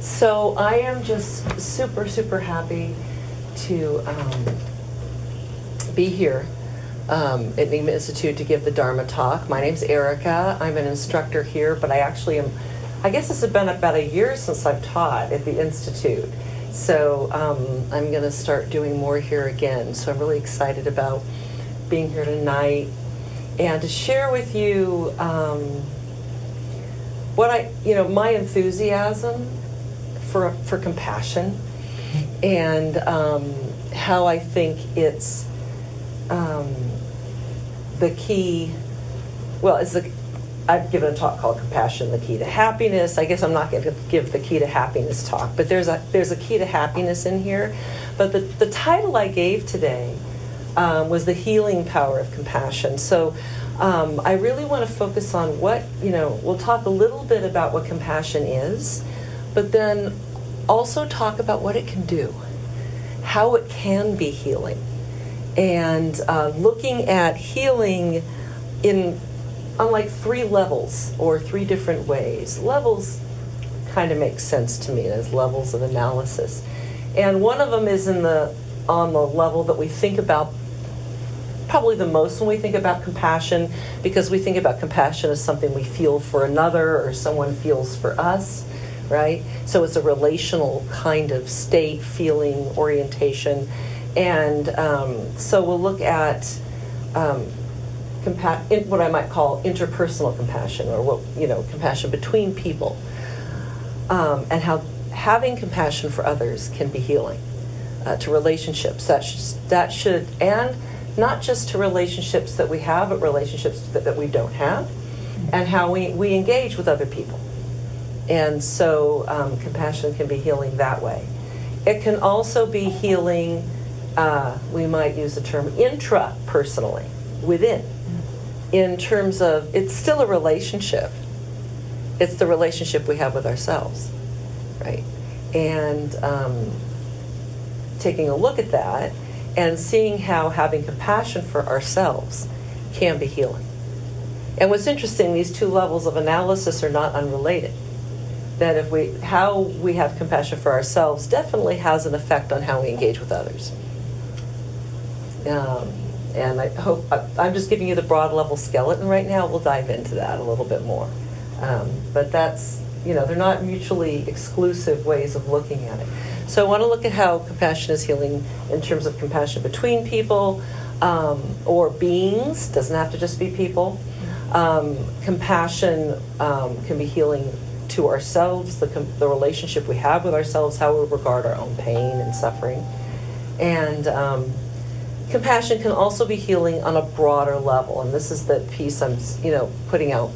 So I am just super, super happy to be here at Nyingma Institute to give the Dharma talk. My name's Erika. I'm an instructor here, but I actually am, I guess it's been about a year since I've taught at the Institute. So I'm going to start doing more here again. So I'm really excited about being here tonight and to share with you my enthusiasm for compassion, and how I think it's the key. Well, I've given a talk called Compassion, the Key to Happiness. I guess I'm not going to give the Key to Happiness talk, but there's a key to happiness in here. But the title I gave today was The Healing Power of Compassion. So I really want to focus on we'll talk a little bit about what compassion is, but then also talk about what it can do, how it can be healing, and looking at healing on like 3 levels or 3 different ways. Levels kind of make sense to me as levels of analysis. And one of them is on the level that we think about probably the most when we think about compassion, because we think about compassion as something we feel for another or someone feels for us, right? So it's a relational kind of state, feeling, orientation. And so we'll look at what I might call interpersonal compassion, or compassion between people, and how having compassion for others can be healing to relationships. That should, and not just to relationships that we have, but relationships that we don't have, and how we engage with other people. And so compassion can be healing that way. It can also be healing, we might use the term intrapersonally, within, in terms of it's still a relationship. It's the relationship we have with ourselves, right? And taking a look at that and seeing how having compassion for ourselves can be healing. And what's interesting, these 2 levels of analysis are not unrelated. That how we have compassion for ourselves definitely has an effect on how we engage with others. And I hope, I'm just giving you the broad level skeleton right now. We'll dive into that a little bit more. But that's, they're not mutually exclusive ways of looking at it. So I want to look at how compassion is healing in terms of compassion between people or beings. Doesn't have to just be people. Compassion can be healing to ourselves, the relationship we have with ourselves, how we regard our own pain and suffering. And compassion can also be healing on a broader level. And this is the piece I'm putting out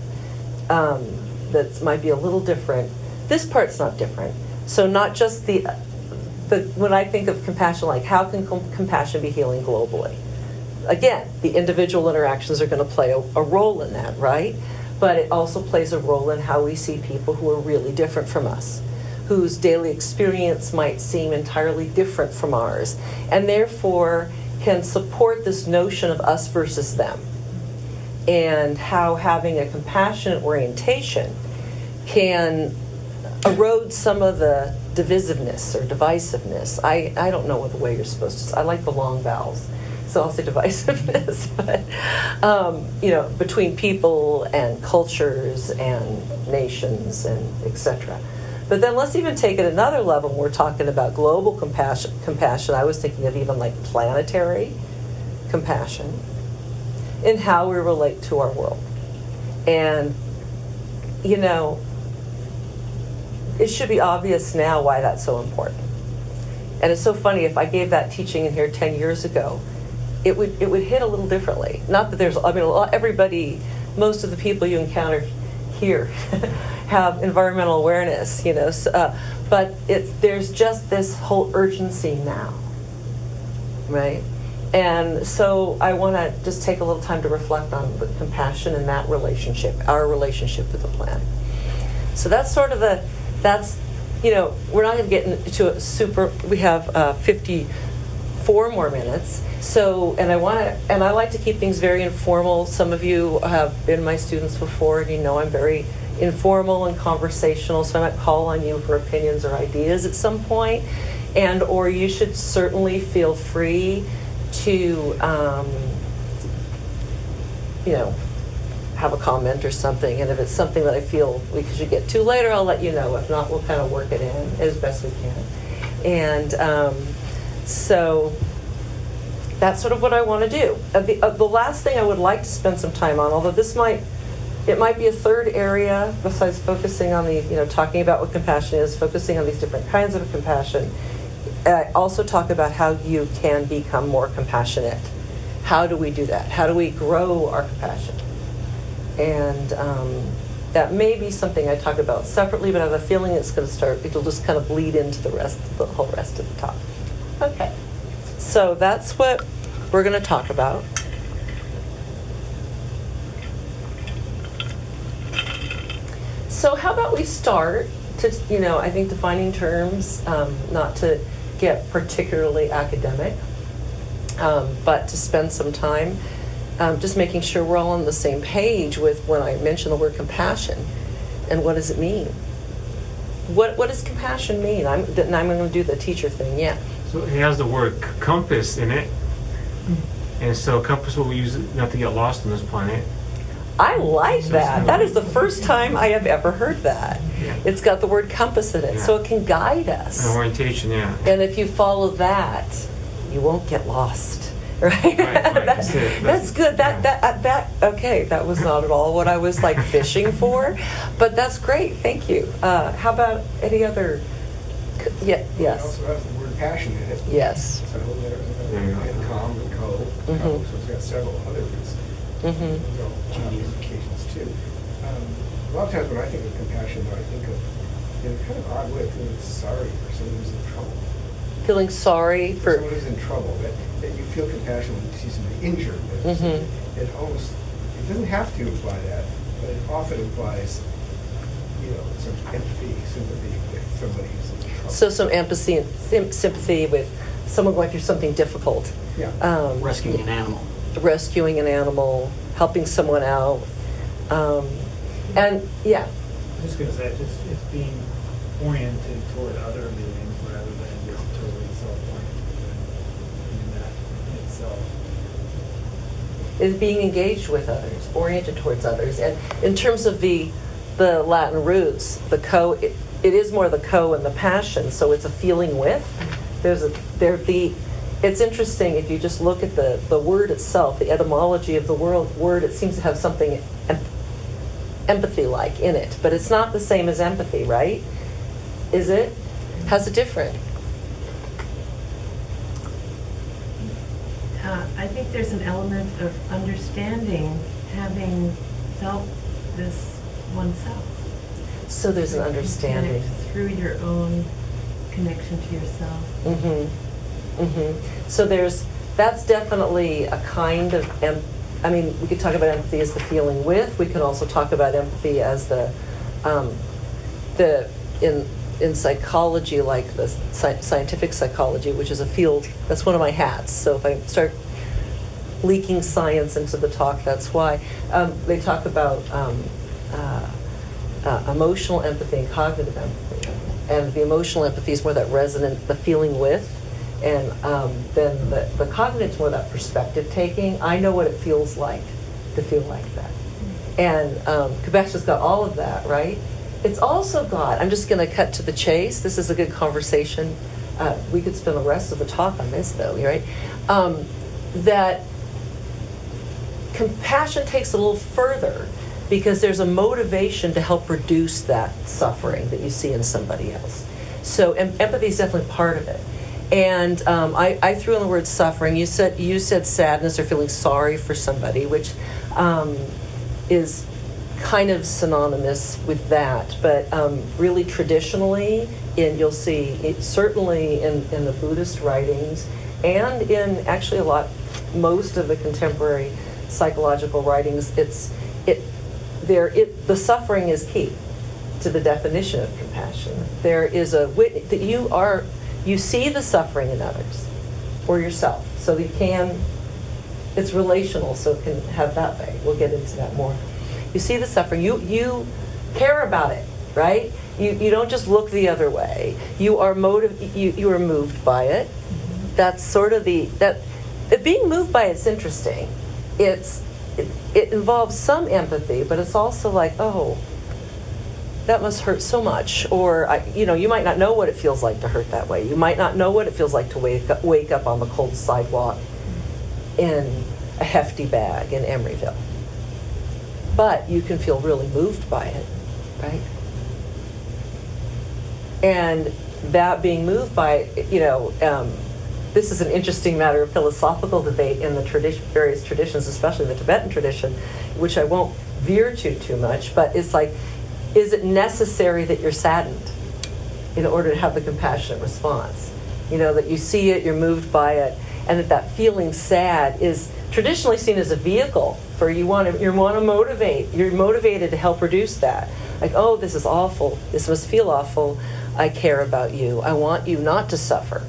that might be a little different. This part's not different. So not just when I think of compassion, like how can compassion be healing globally? Again, the individual interactions are going to play a role in that, right? But it also plays a role in how we see people who are really different from us, whose daily experience might seem entirely different from ours, and therefore can support this notion of us versus them, and how having a compassionate orientation can erode some of the divisiveness or divisiveness. I don't know what the way you're supposed to say. I like the long vowels, so I'll say divisiveness, but between people and cultures and nations and etc. But then let's even take it another level. When we're talking about global compassion, I was thinking of even like planetary compassion in how we relate to our world. And, it should be obvious now why that's so important. And it's so funny, if I gave that teaching in here 10 years ago, it would hit a little differently. Not that everybody, most of the people you encounter here have environmental awareness, but there's just this whole urgency now, right? And so I want to just take a little time to reflect on the compassion in that relationship, our relationship with the planet. So that's sort of we're not going to get into a super, we have 54 more minutes. So, and I like to keep things very informal. Some of you have been my students before, and I'm very informal and conversational, so I might call on you for opinions or ideas at some point, and or you should certainly feel free to have a comment or something, and if it's something that I feel we should get to later, I'll let you know. If not, we'll kind of work it in as best we can. And so that's sort of what I want to do. The last thing I would like to spend some time on, although it might be a third area besides focusing on talking about what compassion is, focusing on these different kinds of compassion. I also talk about how you can become more compassionate. How do we do that? How do we grow our compassion? And that may be something I talk about separately, but I have a feeling it'll just kind of bleed into the whole rest of the talk. Okay. So that's what we're going to talk about. So how about we start to, I think defining terms, not to get particularly academic, but to spend some time just making sure we're all on the same page with when I mention the word compassion, and what does it mean? What does compassion mean? I'm going to do the teacher thing, yeah. So it has the word compass in it, and so compass what we use not to get lost on this planet. I like that. That is the first time I have ever heard that. Yeah. It's got the word compass in it, so it can guide us. An orientation, yeah. And if you follow that, you won't get lost. Right? That's it. That's good. Okay, that was not at all what I was fishing for, but that's great. Thank you. How about any other? Yes. It also has the word passion in it. Yes. So and calm and co. So it's got several other roots. Occasions too. A lot of times when I think of compassion, though, I think of, in a kind of odd way, feeling sorry for someone who's in trouble. Feeling sorry for someone who's in trouble. That you feel compassion when you see somebody injured. It doesn't have to imply that, but it often implies, some empathy, sympathy with somebody who's in trouble. So some empathy and sympathy with someone going through something difficult. Yeah. Rescuing an animal. Rescuing an animal, helping someone out, and yeah. I'm just going to say, it's being oriented toward other beings rather than just totally self-oriented. That itself is being engaged with others, oriented towards others, and in terms of the Latin roots, the co, it is more the co and the passion. So it's a feeling with. It's interesting if you just look at the word itself, the etymology of the word, it seems to have something empathy-like in it, but it's not the same as empathy, right? Is it? How's it different? I think there's an element of understanding, having felt this oneself. So there's an understanding. Through your own connection to yourself. So that's definitely a kind of we could talk about empathy as the feeling with. We could also talk about empathy as in psychology, like the scientific psychology, which is a field. That's one of my hats. So if I start leaking science into the talk, that's why. They talk about emotional empathy and cognitive empathy. And the emotional empathy is more that resonant, the feeling with. And then the cognitive is more that perspective taking. I know what it feels like to feel like that. And Quebec's got all of that, right? It's also got, I'm just going to cut to the chase. This is a good conversation. We could spend the rest of the talk on this, though, right? That compassion takes a little further because there's a motivation to help reduce that suffering that you see in somebody else. So empathy is definitely part of it. And I threw in the word suffering. You said sadness or feeling sorry for somebody, which is kind of synonymous with that. But really traditionally, you'll see it certainly in the Buddhist writings and in actually most of the contemporary psychological writings, the suffering is key to the definition of compassion. There is that you see the suffering in others or yourself, so that it's relational, so it can have that way. We'll get into that more. You see the suffering. You care about it, right? You don't just look the other way. You are you are moved by it. That's sort of that being moved by it's interesting. It involves some empathy, but it's also like, oh, that must hurt so much. Or you might not know what it feels like to hurt that way. You might not know what it feels like to wake up on the cold sidewalk in a hefty bag in Emeryville. But you can feel really moved by it, right? And that being moved by, this is an interesting matter of philosophical debate in the various traditions, especially the Tibetan tradition, which I won't veer to too much, but it's like, is it necessary that you're saddened in order to have the compassionate response? That you see it, you're moved by it, and that feeling sad is traditionally seen as a vehicle for you want to motivate. You're motivated to help reduce that. Like, oh, this is awful. This must feel awful. I care about you. I want you not to suffer.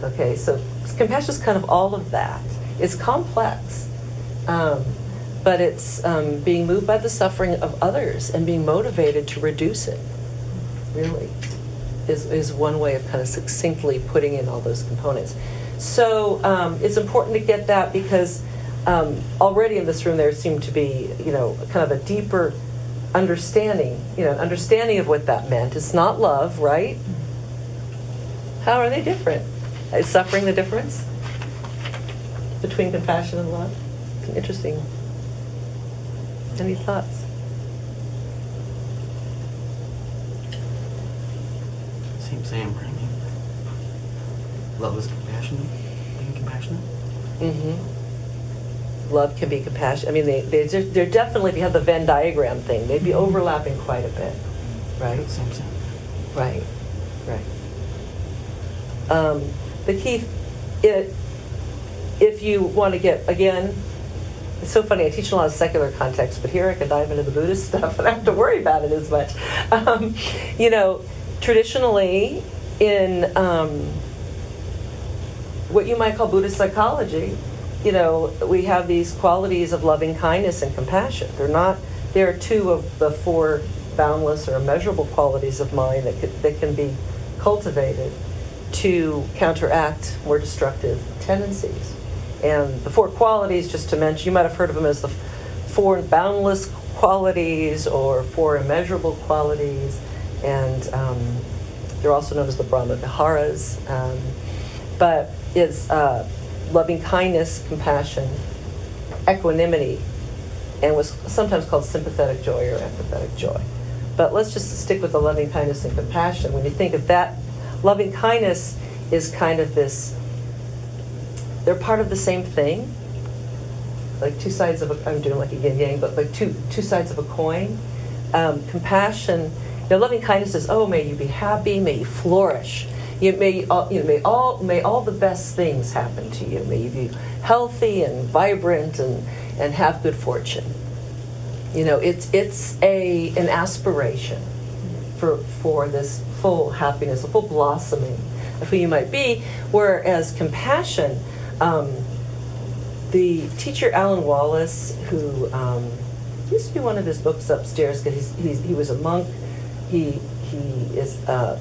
Okay, so compassion is kind of all of that. It's complex, but it's being moved by the suffering of others and being motivated to reduce it. Really, is one way of kind of succinctly putting in all those components. So it's important to get that because already in this room there seemed to be, kind of a deeper understanding, understanding of what that meant. It's not love, right? How are they different? Is suffering the difference between compassion and love? It's interesting. Any thoughts? Same, right? Love is compassionate, being compassionate. Mm-hmm. Love can be compassion. I mean, they're definitely, if you have the Venn diagram thing, they'd be overlapping quite a bit, right? Same. Right. The key, if you want to get, again, it's so funny, I teach in a lot of secular contexts, but here I can dive into the Buddhist stuff and I don't have to worry about it as much. Traditionally in what you might call Buddhist psychology, we have these qualities of loving kindness and compassion. They're two of the four boundless or immeasurable qualities of mind that can be cultivated to counteract more destructive tendencies. And the four qualities, just to mention, you might have heard of them as the four boundless qualities or four immeasurable qualities, and they're also known as the Brahma Viharas. But it's loving kindness, compassion, equanimity, and was sometimes called sympathetic joy or empathetic joy. But let's just stick with the loving kindness and compassion. When you think of that, loving kindness is kind of this, they're part of the same thing, like two sides of I'm doing like a yin-yang, but like two sides of a coin. Compassion, loving kindness is, oh, may you be happy, may you flourish. May all the best things happen to you. May you be healthy and vibrant and have good fortune. It's an aspiration for this full happiness, a full blossoming of who you might be. Whereas compassion, the teacher Alan Wallace, who used to be one of his books upstairs because he was a monk. He is a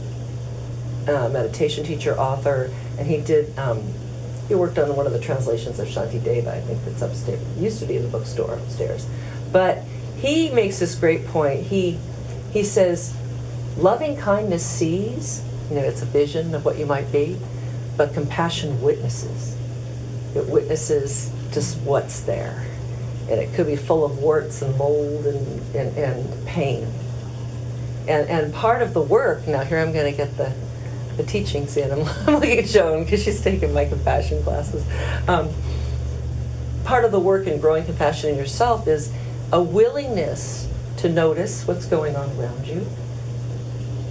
meditation teacher, author, and he worked on one of the translations of Shanti Deva, I think that's upstairs. It used to be in the bookstore upstairs. But he makes this great point. He says, loving kindness sees, it's a vision of what you might be, but compassion witnesses. It witnesses just what's there. And it could be full of warts and mold and pain. And part of the work, now here I'm going to get the teachings in. I'm looking at Joan because she's taking my compassion classes. Part of the work in growing compassion in yourself is a willingness to notice what's going on around you,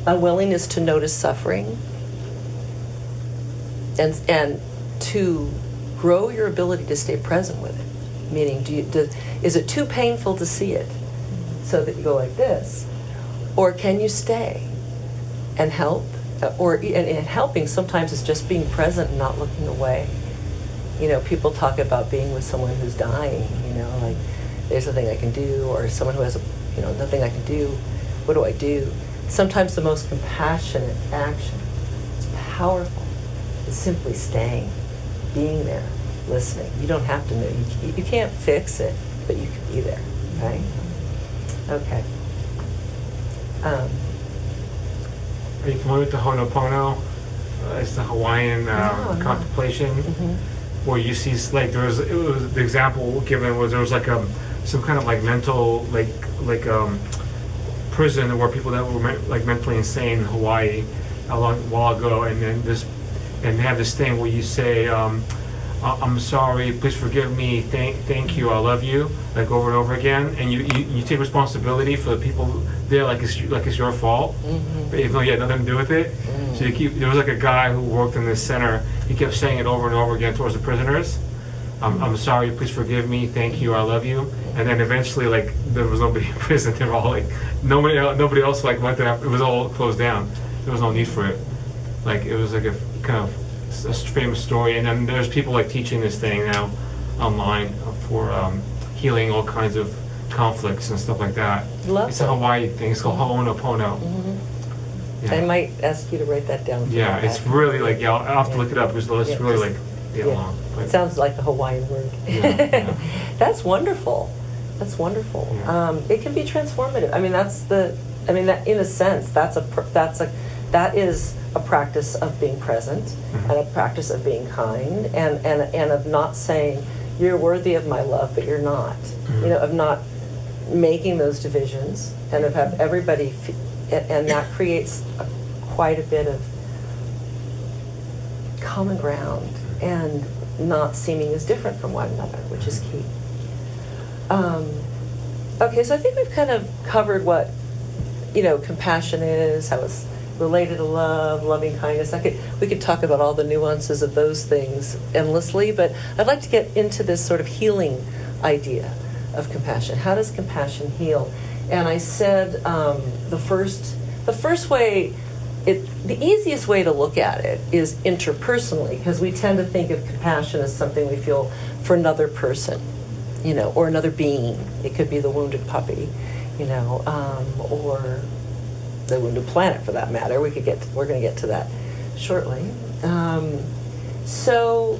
a willingness to notice suffering, and to grow your ability to stay present with it. Meaning, is it too painful to see it so that you go like this? Or can you stay and help? And helping sometimes is just being present and not looking away. People talk about being with someone who's dying, like there's nothing I can do, or someone who has nothing I can do. what do I do? Sometimes the most compassionate action, it's powerful, is simply staying, being there, listening. You don't have to know. You can't fix it, but you can be there, right? Okay. Are you familiar with the Ho'oponopono? It's the Hawaiian No, I'm not. contemplation, Mhm. where you see like it was the example given was there was like some kind of like mental prison where people that were like mentally insane in Hawaii a while ago, and then they have this thing where you say, I'm sorry, please forgive me, thank you, I love you, like over and over again, and you take responsibility for the people there like it's your fault, but even though you had nothing to do with it. So there was like a guy who worked in this center, he kept saying it over and over again towards the prisoners. I'm sorry, please forgive me, thank you, I love you. And then eventually, like, there was nobody in prison. They were all like, nobody else like went there. It was all closed down. There was no need for it. Like, it was like a kind of a famous story. And then there's people like teaching this thing now online for healing all kinds of conflicts and stuff like that. Love It's a it. Hawaii thing. It's called Ho'oponopono. I might ask you to write that down. Yeah, it's really like, I'll have to look it up because it's Yeah, really just- like, long. It sounds like a Hawaiian word. Yeah. That's wonderful. That's wonderful. Yeah. It can be transformative. I mean, that in a sense, that is a practice of being present and a practice of being kind and of not saying you're worthy of my love, but you're not. You know, of not making those divisions and of have everybody, and that creates quite a bit of common ground and not seeming as different from one another, which is key. Okay, so I think we've kind of covered what, compassion is, how it's related to love, loving kindness. We could talk about all the nuances of those things endlessly, but I'd like to get into this sort of healing idea of compassion. How does compassion heal? And I said the first way, the easiest way to look at it is interpersonally, because we tend to think of compassion as something we feel for another person, or another being. It could be the wounded puppy, or the wounded planet, for that matter. We're going to get to that shortly. So,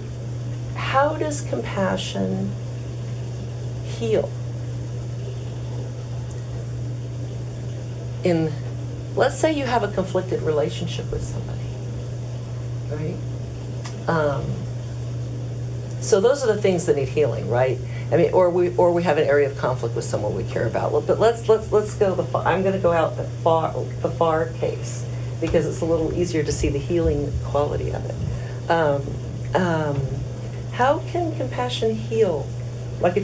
how does compassion heal? Let's say you have a conflicted relationship with somebody, right? So those are the things that need healing, right? I mean, or we have an area of conflict with someone we care about. Well, but let's go. I'm going to go out the far case because it's a little easier to see the healing quality of it. How can compassion heal? Like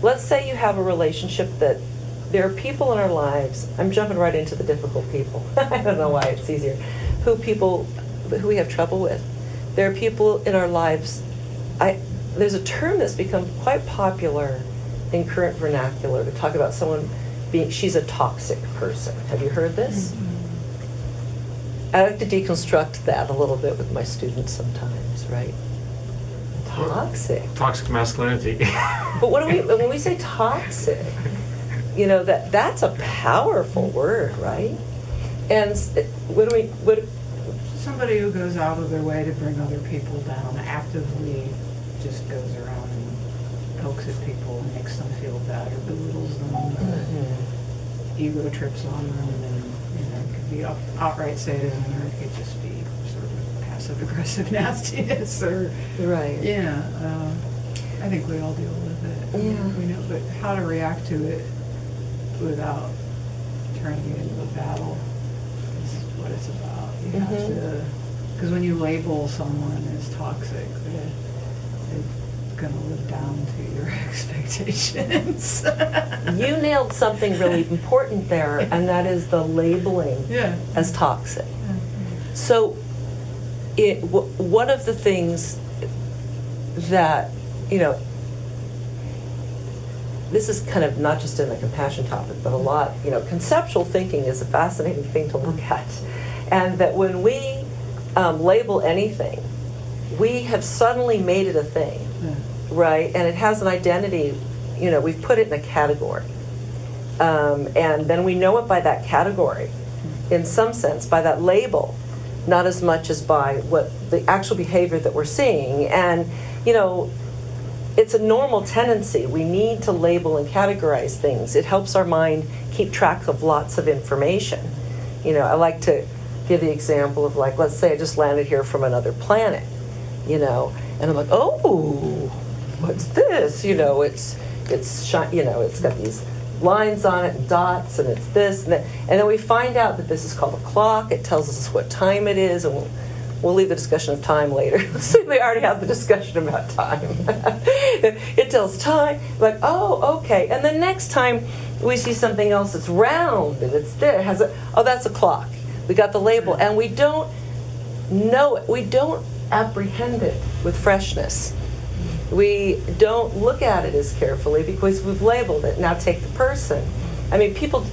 let's say you have a relationship that there are people in our lives. I'm jumping right into the difficult people. I don't know why it's easier. Who we have trouble with. There are people in our lives. There's a term that's become quite popular in current vernacular to talk about someone she's a toxic person. Have you heard this? Mm-hmm. I like to deconstruct that a little bit with my students sometimes, right? Toxic. Toxic masculinity. But when we say toxic, that's a powerful word, right? And somebody who goes out of their way to bring other people down, actively just goes around and pokes at people and makes them feel bad or belittles them, or ego trips on them, and it could be outright sadism, or it could just be sort of passive aggressive nastiness, or right. I think we all deal with it. Yeah. We know, but how to react to it without turning it into a battle is what it's about. You have to, because when you label someone as toxic, they're going to live down to your expectations. You nailed something really important there, and that is the labeling as toxic. So, one of the things that, this is kind of not just in the compassion topic, but a lot, conceptual thinking is a fascinating thing to look at. And that when we label anything, we have suddenly made it a thing, right? And it has an identity, we've put it in a category. And then we know it by that category, in some sense, by that label, not as much as by what the actual behavior that we're seeing. And, you know, it's a normal tendency. We need to label and categorize things. It helps our mind keep track of lots of information. You know, I like to give the example of, like, let's say I just landed here from another planet, you know, and I'm like, oh, what's this? You know, it's got these lines on it and dots, and it's this and that. And then we find out that this is called a clock. It tells us what time it is, and we'll leave the discussion of time later. They already have the discussion about time. It tells time, like, oh, okay. And the next time we see something else that's round and it's there, that's a clock. We got the label, and we don't know it. We don't apprehend it with freshness. We don't look at it as carefully because we've labeled it. Now take the person. I mean, people,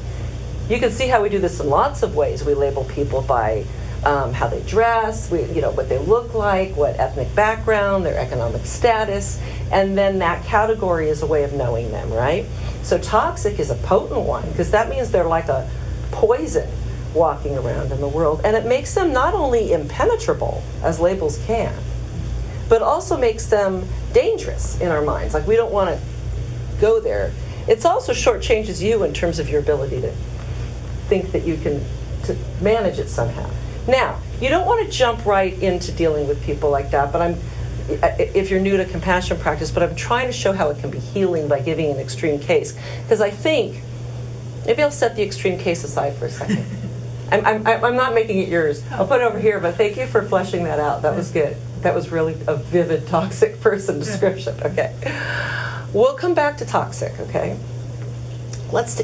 you can see how we do this in lots of ways. We label people by how they dress, what they look like, what ethnic background, their economic status, and then that category is a way of knowing them, right? So toxic is a potent one because that means they're like a poison walking around in the world, and it makes them not only impenetrable, as labels can, but also makes them dangerous in our minds. Like, we don't want to go there. It also shortchanges you in terms of your ability to think that you can to manage it somehow. Now, you don't want to jump right into dealing with people like that, but if you're new to compassion practice, but I'm trying to show how it can be healing by giving an extreme case. Because I think, maybe I'll set the extreme case aside for a second. I'm not making it yours. I'll put it over here, but thank you for fleshing that out. That was good. That was really a vivid toxic person description. Okay. We'll come back to toxic, okay?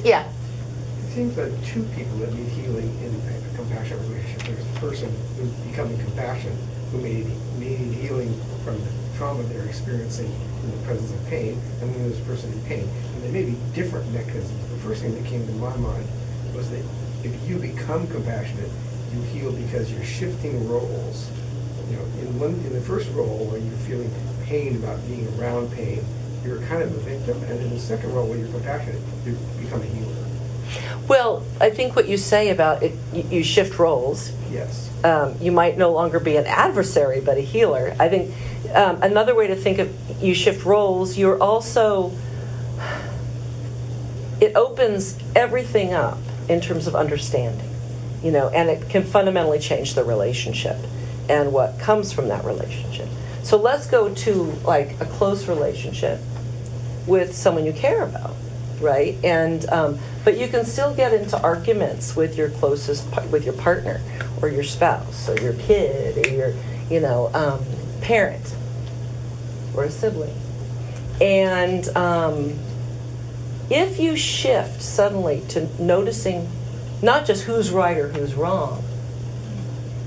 Yeah. It seems that two people that need healing in a compassionate relationship. There's the person who's becoming compassionate, who may need healing from the trauma they're experiencing in the presence of pain, and then there's a person in pain. And there may be different mechanisms. The first thing that came to my mind was that if you become compassionate, you heal because you're shifting roles. You know, in the first role where you're feeling pain about being around pain, you're kind of a victim, and in the second role where you're compassionate, you become a healer. Well, I think what you say about it, you shift roles. Yes. You might no longer be an adversary, but a healer. I think another way to think of you shift roles, you're also, it opens everything up in terms of understanding, you know, and it can fundamentally change the relationship and what comes from that relationship. So let's go to like a close relationship with someone you care about, right? And but you can still get into arguments with your with your partner or your spouse or your kid or your parent or a sibling. And if you shift suddenly to noticing not just who's right or who's wrong,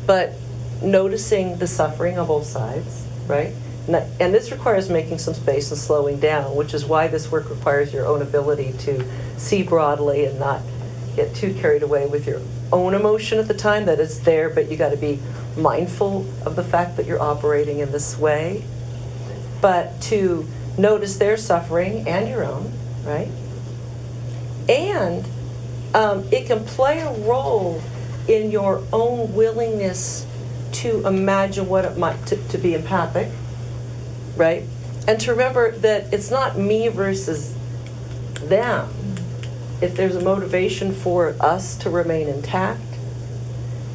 but noticing the suffering on both sides, right? And this requires making some space and slowing down, which is why this work requires your own ability to see broadly and not get too carried away with your own emotion at the time that it's there, but you got to be mindful of the fact that you're operating in this way. But to notice their suffering and your own, right? And it can play a role in your own willingness to imagine what it might, to be empathic, right? And to remember that it's not me versus them. If there's a motivation for us to remain intact,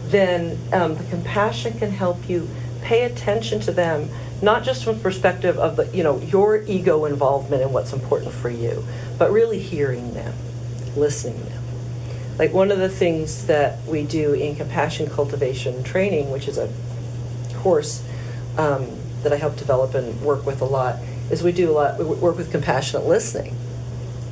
then the compassion can help you pay attention to them, not just from the perspective of your ego involvement in what's important for you, but really hearing them, listening to them. Like one of the things that we do in compassion cultivation training, which is a course that I help develop and work with a lot, is we work with compassionate listening,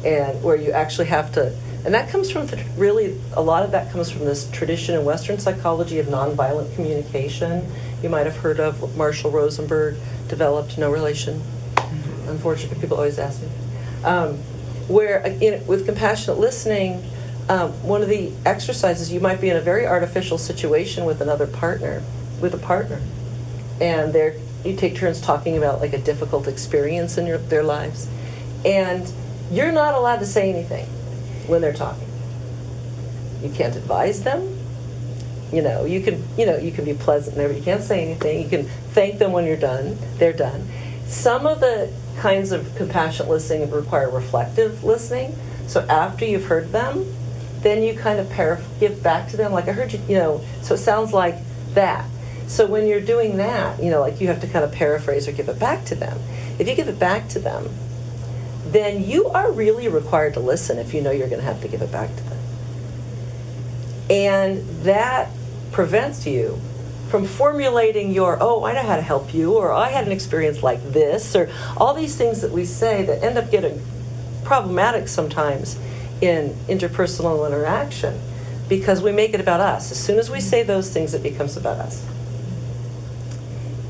and where you actually have to, and that comes from a lot of that comes from this tradition in Western psychology of nonviolent communication. You might have heard of Marshall Rosenberg, developed, no relation. Unfortunately, people always ask me. Where with compassionate listening, one of the exercises, you might be in a very artificial situation with a partner, and you take turns talking about like a difficult experience in their lives, and you're not allowed to say anything. when they're talking. You can't advise them. You can be pleasant and you can't say anything. You can thank them when you're done. They're done. Some of the kinds of compassionate listening require reflective listening. So after you've heard them, then you kind of give back to them, like I heard you, so it sounds like that. So when you're doing that, like you have to kind of paraphrase or give it back to them. If you give it back to them, then you are really required to listen if you know you're going to have to give it back to them. And that prevents you from formulating I know how to help you, or I had an experience like this, or all these things that we say that end up getting problematic sometimes in interpersonal interaction because we make it about us. As soon as we say those things, it becomes about us.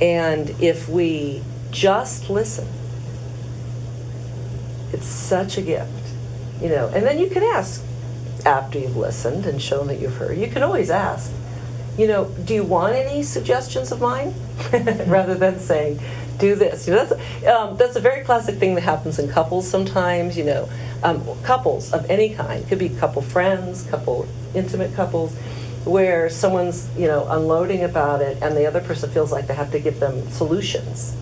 And if we just listen, it's such a gift, and then you can ask after you've listened and shown that you've heard. You can always ask, do you want any suggestions of mine? Rather than saying, do this. That's a very classic thing that happens in couples sometimes, couples of any kind. It could be couple friends, couple intimate couples, where someone's, unloading about it and the other person feels like they have to give them solutions.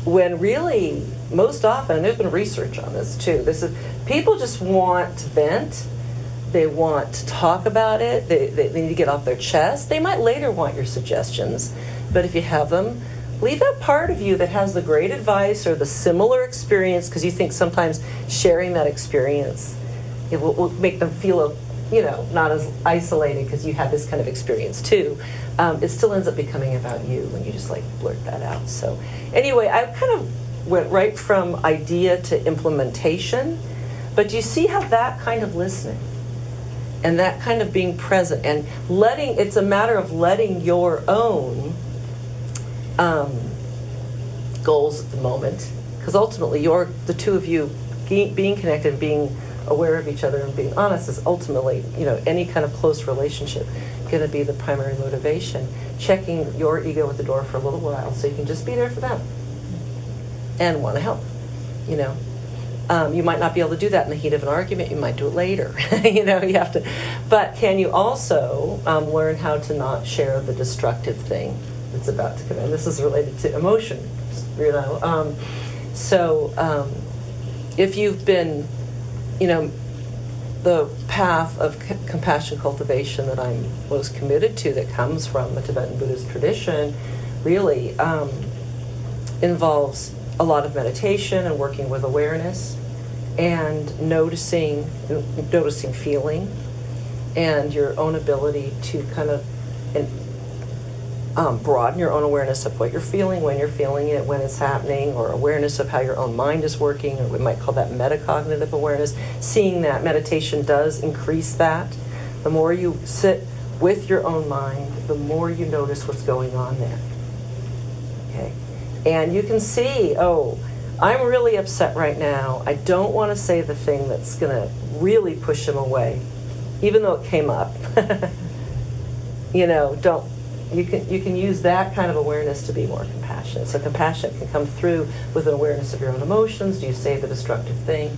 When really, most often, and there's been research on this too, people just want to vent. They want to talk about it. They need to get off their chest. They might later want your suggestions, but if you have them, leave that part of you that has the great advice or the similar experience, because you think sometimes sharing that experience, it will make them feel, not as isolated because you had this kind of experience too. It still ends up becoming about you when you just blurt that out. So anyway, I kind of went right from idea to implementation, but you see how that kind of listening and that kind of being present and it's a matter of letting your own goals at the moment, because ultimately the two of you being connected, being aware of each other and being honest is ultimately, any kind of close relationship going to be the primary motivation. Checking your ego at the door for a little while so you can just be there for them and want to help. You might not be able to do that in the heat of an argument. You might do it later. You have to. But can you also learn how to not share the destructive thing that's about to come in? This is related to emotion. If you've been, the path of compassion cultivation that I'm most committed to, that comes from the Tibetan Buddhist tradition, really involves a lot of meditation and working with awareness and noticing feeling and your own ability to kind of broaden your own awareness of what you're feeling, when you're feeling it, when it's happening, or awareness of how your own mind is working, or we might call that metacognitive awareness. Seeing that meditation does increase that. The more you sit with your own mind, the more you notice what's going on there. Okay? And you can see, I'm really upset right now. I don't want to say the thing that's going to really push him away, even though it came up. You can use that kind of awareness to be more compassionate. So compassion can come through with an awareness of your own emotions. Do you say the destructive thing?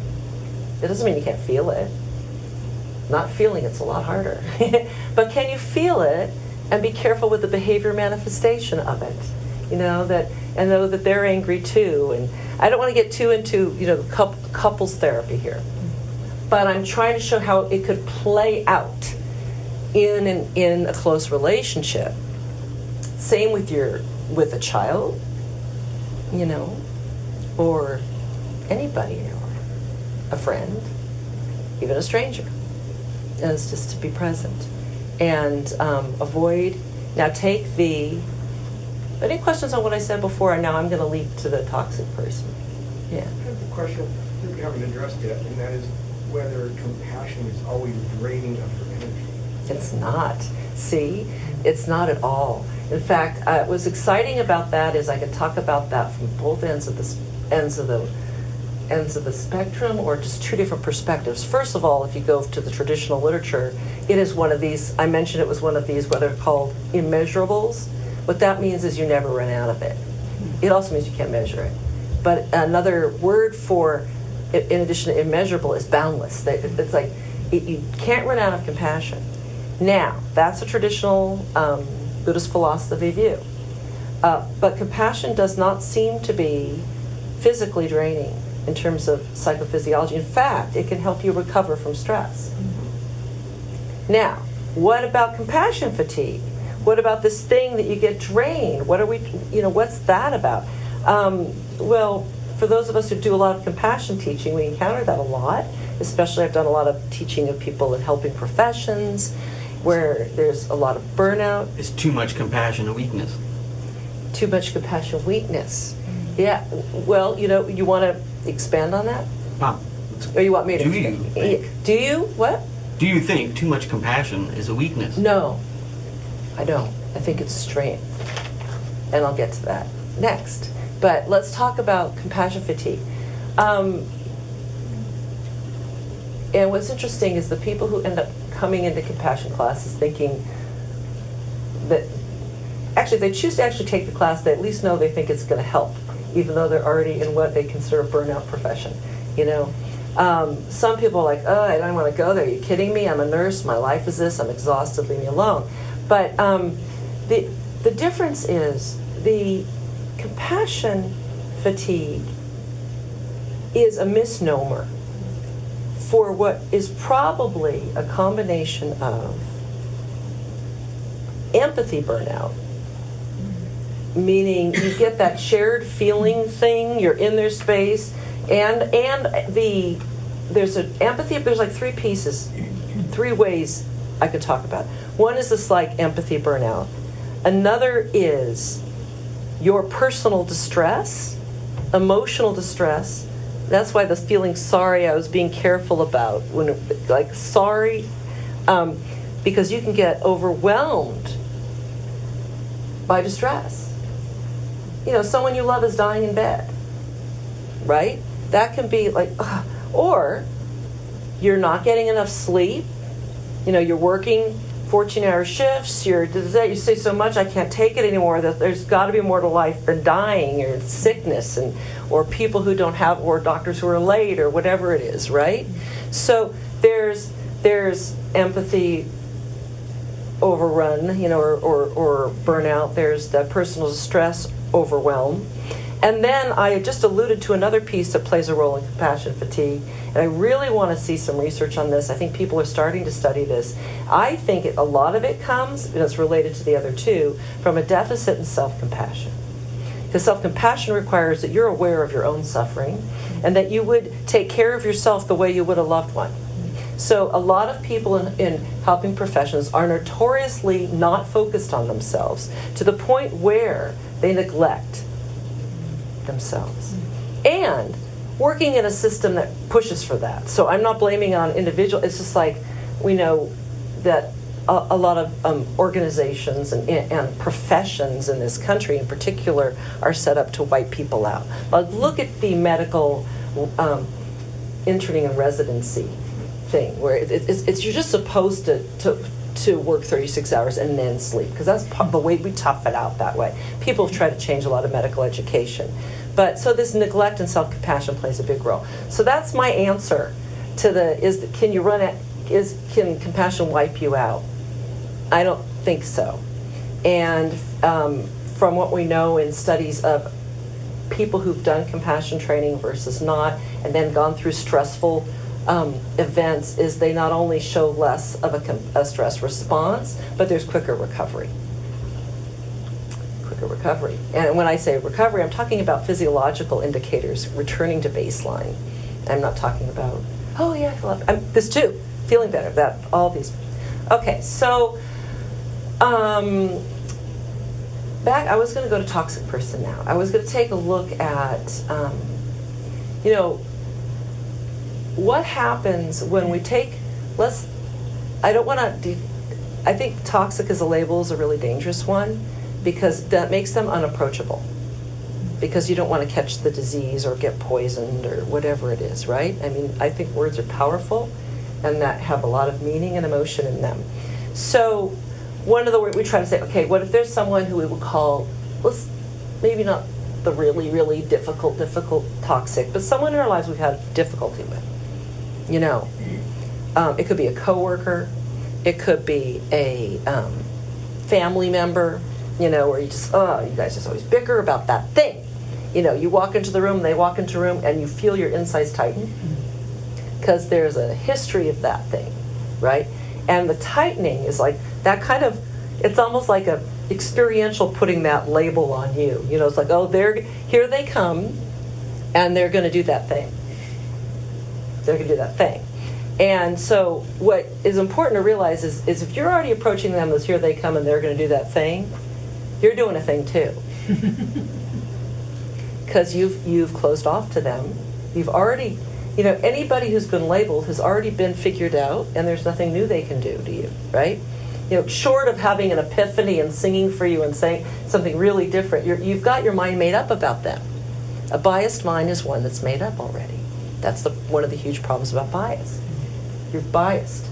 It doesn't mean you can't feel it. Not feeling it's a lot harder. But can you feel it and be careful with the behavior manifestation of it? And know that they're angry too. And I don't want to get too into couples therapy here, but I'm trying to show how it could play out in a close relationship. Same with a child, or anybody in your life, a friend, even a stranger. And it's just to be present and avoid. Now take any questions on what I said before? And now I'm going to lead to the toxic person. Yeah. I have a question that we haven't addressed yet, and that is whether compassion is always draining of your energy. It's not. See, it's not at all. In fact, what's exciting about that is I could talk about that from both ends of the spectrum, or just two different perspectives. First of all, if you go to the traditional literature, it is one of these. I mentioned it was one of these, what they're called immeasurables. What that means is you never run out of it. It also means you can't measure it. But another word for in addition to immeasurable, is boundless. It's like you can't run out of compassion. Now, that's a traditional Buddhist philosophy view. But compassion does not seem to be physically draining in terms of psychophysiology. In fact, it can help you recover from stress. Now, what about compassion fatigue? What about this thing that you get drained? What's that about? Well, for those of us who do a lot of compassion teaching, we encounter that a lot. Especially, I've done a lot of teaching of people in helping professions where there's a lot of burnout. Is too much compassion a weakness? Too much compassion, weakness. Yeah. Well, you want to expand on that? Or you want me to? Do you think? Do you? What? Do you think too much compassion is a weakness? No, I don't. I think it's strength. And I'll get to that next. But let's talk about compassion fatigue. And what's interesting is the people who end up coming into compassion classes thinking that, actually, if they choose to actually take the class, they at least know they think it's going to help, even though they're already in what they consider a burnout profession. Some people are like, oh, I don't want to go there. Are you kidding me? I'm a nurse. My life is this. I'm exhausted. Leave me alone. But the difference is the compassion fatigue is a misnomer for what is probably a combination of empathy burnout, meaning you get that shared feeling thing, you're in their space, and there's an empathy, there's like three pieces, three ways I could talk about. One is this like empathy burnout. Another is your personal distress, emotional distress. That's why the feeling sorry I was being careful about, sorry, because you can get overwhelmed by distress. Someone you love is dying in bed, right? That can be like, or you're not getting enough sleep. You're working 14-hour shifts. You say so much, I can't take it anymore. That there's got to be more to life than dying or sickness, or people who don't have, or doctors who are late, or whatever it is, right? So there's empathy overrun, or burnout. There's the personal distress overwhelm. And then I just alluded to another piece that plays a role in compassion fatigue, and I really want to see some research on this. I think people are starting to study this. I think a lot of it comes, and it's related to the other two, from a deficit in self-compassion. Because self-compassion requires that you're aware of your own suffering, and that you would take care of yourself the way you would a loved one. So a lot of people in helping professions are notoriously not focused on themselves, to the point where they neglect themselves, and working in a system that pushes for that. So I'm not blaming on individual. It's just like we know that a lot of organizations and professions in this country in particular are set up to wipe people out. Like, look at the medical interning and residency thing, where it's you're just supposed to work 36 hours and then sleep, because that's the way we tough it out that way. People have tried to change a lot of medical education. But so this neglect and self-compassion plays a big role. So that's my answer to can compassion wipe you out? I don't think so. And from what we know in studies of people who've done compassion training versus not, and then gone through stressful events, is they not only show less of a stress response, but there's quicker recovery. And when I say recovery, I'm talking about physiological indicators returning to baseline. I'm not talking about, oh yeah, this too, feeling better, all these. Okay, so I was going to go to toxic person now. I was going to take a look at, what happens when we take, I think toxic as a label is a really dangerous one, because that makes them unapproachable. Because you don't want to catch the disease or get poisoned or whatever it is, right? I mean, I think words are powerful and that have a lot of meaning and emotion in them. So one of the words we try to say, okay, what if there's someone who we would call, let's maybe not the really, really difficult, toxic, but someone in our lives we've had difficulty with. You know, it could be a coworker, it could be a family member, you know, where you just, you guys just always bicker about that thing. You know, you walk into the room, they walk into the room, and you feel your insides tighten because there's a history of that thing, right? And the tightening is like that kind of, it's almost like a experiential putting that label on you. You know, it's like, oh, here they come, and they're going to do that thing. They're going to do that thing. And so what is important to realize is if you're already approaching them as here they come and they're going to do that thing, you're doing a thing too. Because you've closed off to them. You've already, you know, anybody who's been labeled has already been figured out, and there's nothing new they can do to you, right? You know, short of having an epiphany and singing for you and saying something really different, you've got your mind made up about them. A biased mind is one that's made up already. That's one of the huge problems about bias. You're biased.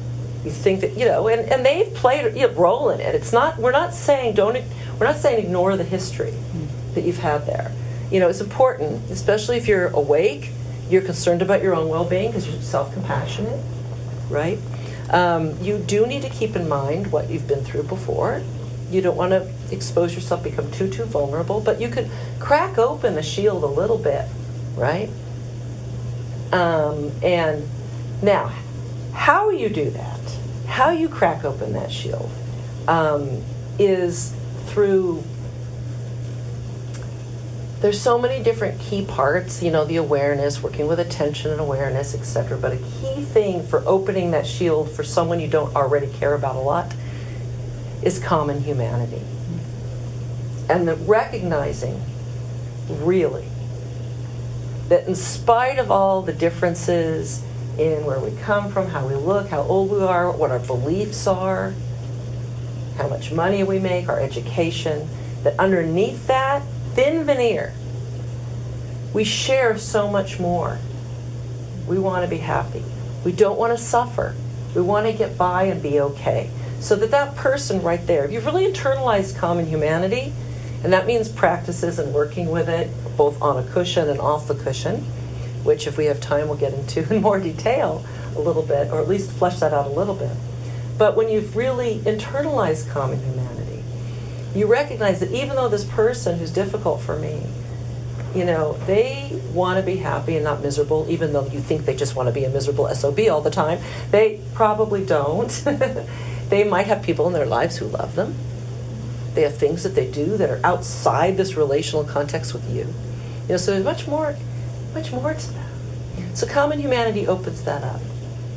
You think that, you know, and they've played a role in it. It's not, we're not saying ignore the history that you've had there. You know, it's important, especially if you're awake, you're concerned about your own well-being because you're self-compassionate, right? You do need to keep in mind what you've been through before. You don't want to expose yourself, become too vulnerable, but you could crack open the shield a little bit, right? And now, how you do that, how you crack open that shield, is through, there's so many different key parts, you know, the awareness, working with attention and awareness, etc. But a key thing for opening that shield for someone you don't already care about a lot is common humanity. And the recognizing, really, that in spite of all the differences in where we come from, how we look, how old we are, what our beliefs are, how much money we make, our education, that underneath that thin veneer, we share so much more. We want to be happy. We don't want to suffer. We want to get by and be okay. So that person right there, if you've really internalized common humanity, and that means practices and working with it, both on a cushion and off the cushion, which if we have time we'll get into in more detail a little bit, or at least flesh that out a little bit. But when you've really internalized common humanity, you recognize that even though this person who's difficult for me, you know, they want to be happy and not miserable, even though you think they just want to be a miserable SOB all the time. They probably don't. They might have people in their lives who love them. They have things that they do that are outside this relational context with you. You know, so there's much more to that. So common humanity opens that up.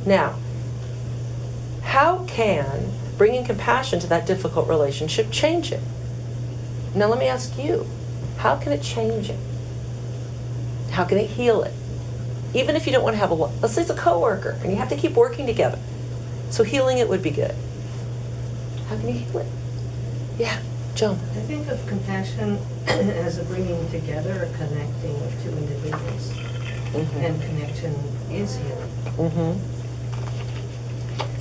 Now, how can bringing compassion to that difficult relationship change it? Now let me ask you, how can it change it? How can it heal it? Even if you don't want to have let's say it's a coworker and you have to keep working together. So healing it would be good. How can you heal it? Yeah, Joan. I think of compassion as a bringing together, a connecting of two individuals. Mm-hmm. And connection is healing. Mm-hmm.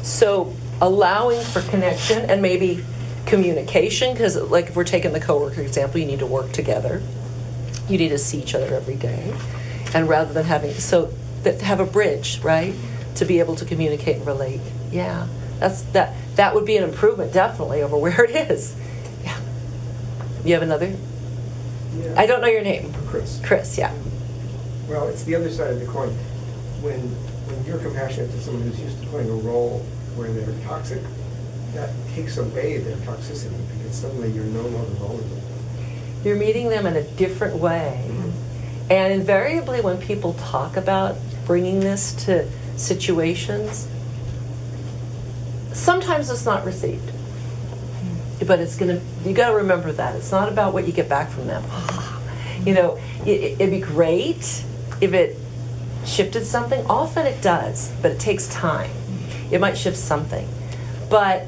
So allowing for connection and maybe communication, because like if we're taking the coworker example, you need to work together. You need to see each other every day. And rather than have a bridge, right? To be able to communicate and relate. Yeah, that would be an improvement definitely over where it is. Yeah. You have another? Yeah. I don't know your name. Chris. Chris, yeah. Well, it's the other side of the coin. When you're compassionate to someone who's used to playing a role where they're toxic, that takes away their toxicity because suddenly you're no longer vulnerable. You're meeting them in a different way. Mm-hmm. And invariably when people talk about bringing this to situations, sometimes it's not received. But you got to remember that. It's not about what you get back from them. You know, it'd be great if it shifted something. Often it does, but it takes time. It might shift something. But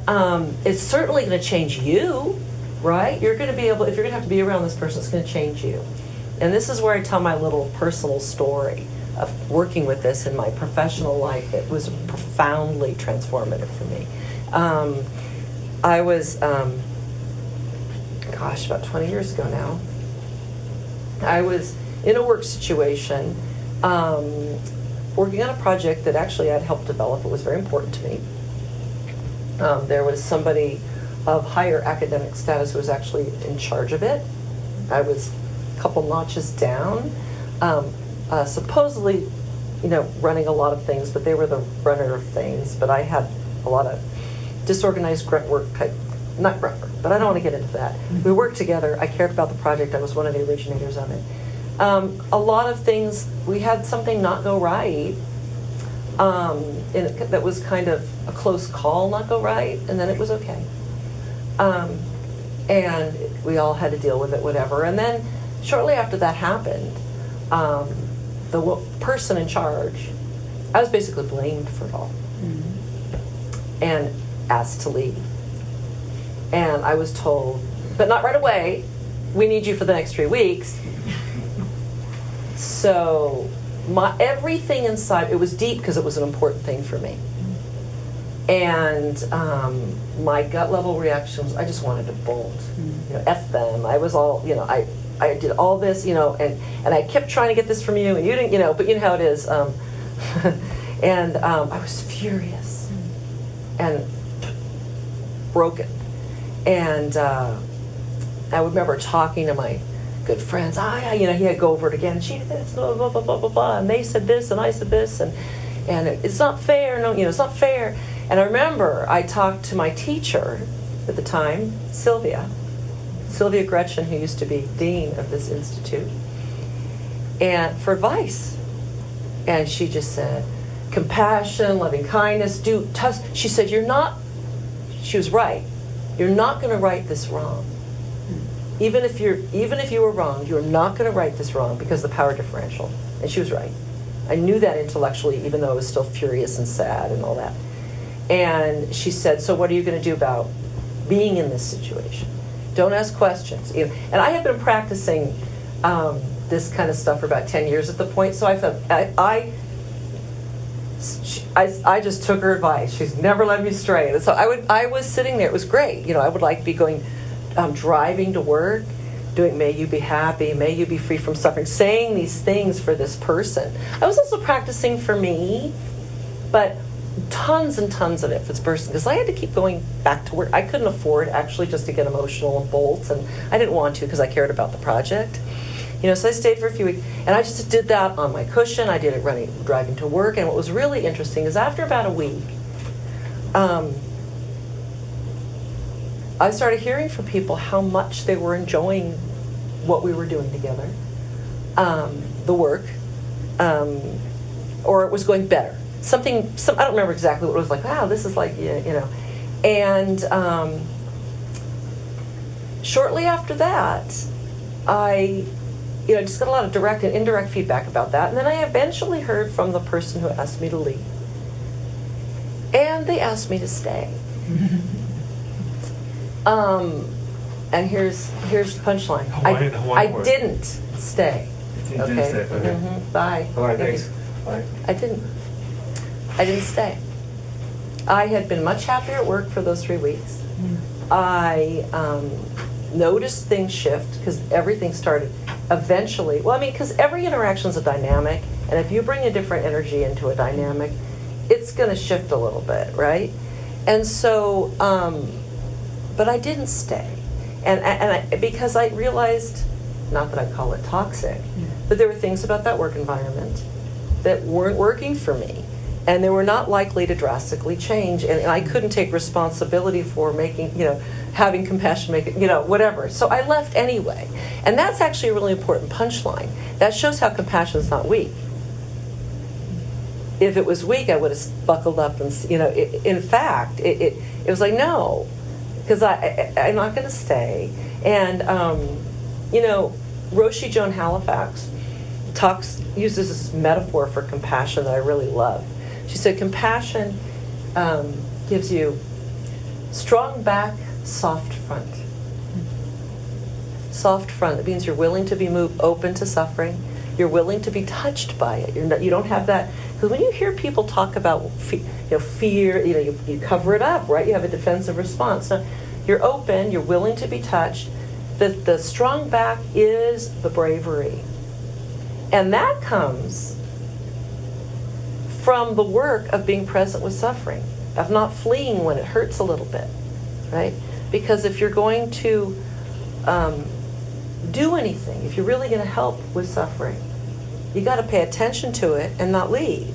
it's certainly going to change you, right? You're going to be able, if you're going to have to be around this person, it's going to change you. And this is where I tell my little personal story of working with this in my professional life. It was profoundly transformative for me. I was, about 20 years ago now, I was in a work situation, working on a project that actually I'd helped develop. It was very important to me. There was somebody of higher academic status who was actually in charge of it. I was a couple notches down, supposedly, running a lot of things, but they were the runner of things. But I had a lot of disorganized grunt work type, not grunt work, but I don't want to get into that. We worked together. I cared about the project. I was one of the originators of it. A lot of things, we had something not go right, that was kind of a close call not go right, and then it was okay. And we all had to deal with it, whatever. And then shortly after that happened, the person in charge, I was basically blamed for it all, and asked to leave. And I was told, but not right away, we need you for the next 3 weeks. So everything inside, it was deep because it was an important thing for me. And my gut level reaction was, I just wanted to bolt. F them. I was all, I did all this, and I kept trying to get this from you, and you didn't, but you know how it is. And I was furious and broken. And I remember talking to my good friends. He had to go over it again. She did this, blah, blah, blah, blah, blah, blah. And they said this, and I said this, and it's not fair. No, it's not fair. And I remember I talked to my teacher at the time, Sylvia Gretchen, who used to be dean of this institute, and for advice. And she just said, compassion, loving kindness, she said, she was right. You're not going to write this wrong. Even if you were wrong, you're not going to write this wrong because of the power differential. And she was right. I knew that intellectually, even though I was still furious and sad and all that. And she said, so what are you going to do about being in this situation? Don't ask questions. And I had been practicing this kind of stuff for about 10 years at the point, so I felt I just took her advice. She's never led me astray. And so I was sitting there. It was great. I would like to be going, driving to work, doing may you be happy, may you be free from suffering, saying these things for this person. I was also practicing for me, but tons and tons of it for this person, because I had to keep going back to work. I couldn't afford actually just to get emotional and bolt, and I didn't want to because I cared about the project. So I stayed for a few weeks, and I just did that on my cushion. I did it driving to work, and what was really interesting is after about a week, I started hearing from people how much they were enjoying what we were doing together, the work, or it was going better. I don't remember exactly what it was like. Wow, this is like, And shortly after that, I just got a lot of direct and indirect feedback about that. And then I eventually heard from the person who asked me to leave. And they asked me to stay. And here's the punchline. I didn't stay. You didn't stay, okay. Bye. All right, thanks. Bye. I didn't stay. I had been much happier at work for those 3 weeks. I noticed things shift because everything started eventually. Because every interaction is a dynamic, and if you bring a different energy into a dynamic, it's going to shift a little bit, right? And so, but I didn't stay, and because I realized, not that I call it toxic, but there were things about that work environment that weren't working for me. And they were not likely to drastically change, and I couldn't take responsibility for making, having compassion, whatever. So I left anyway. And that's actually a really important punchline. That shows how compassion is not weak. If it was weak, I would have buckled up and, in fact, it was like, no, because I'm not going to stay. And, Roshi Joan Halifax uses this metaphor for compassion that I really love. She said, compassion gives you strong back, soft front. Soft front, it means you're willing to be open to suffering. You're willing to be touched by it. You don't have that, because when you hear people talk about fear, you cover it up, right? You have a defensive response. So you're open, you're willing to be touched, The strong back is the bravery. And that comes from the work of being present with suffering, of not fleeing when it hurts a little bit, right? Because if you're going to do anything, if you're really going to help with suffering, you got to pay attention to it and not leave.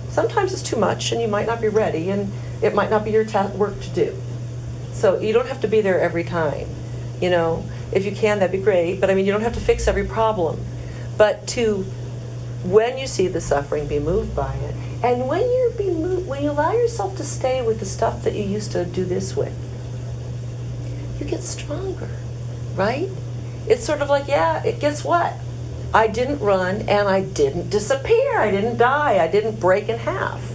Sometimes it's too much and you might not be ready and it might not be your work to do. So you don't have to be there every time. You know, if you can, that'd be great. But I mean, you don't have to fix every problem. But when you see the suffering, be moved by it. And when you allow yourself to stay with the stuff that you used to do this with, you get stronger, right? It's sort of like, guess what? I didn't run and I didn't disappear. I didn't die. I didn't break in half.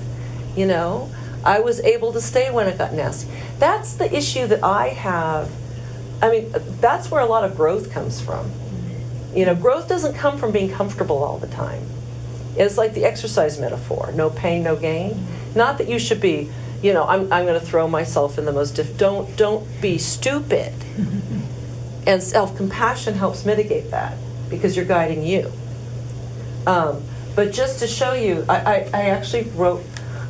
You know, I was able to stay when it got nasty. That's the issue that I have. I mean, that's where a lot of growth comes from. You know, growth doesn't come from being comfortable all the time. It's like the exercise metaphor, no pain, no gain. Not that you should be, you know, I'm going to throw myself in the most don't be stupid. And self-compassion helps mitigate that because you're guiding you. But just to show you, I actually wrote,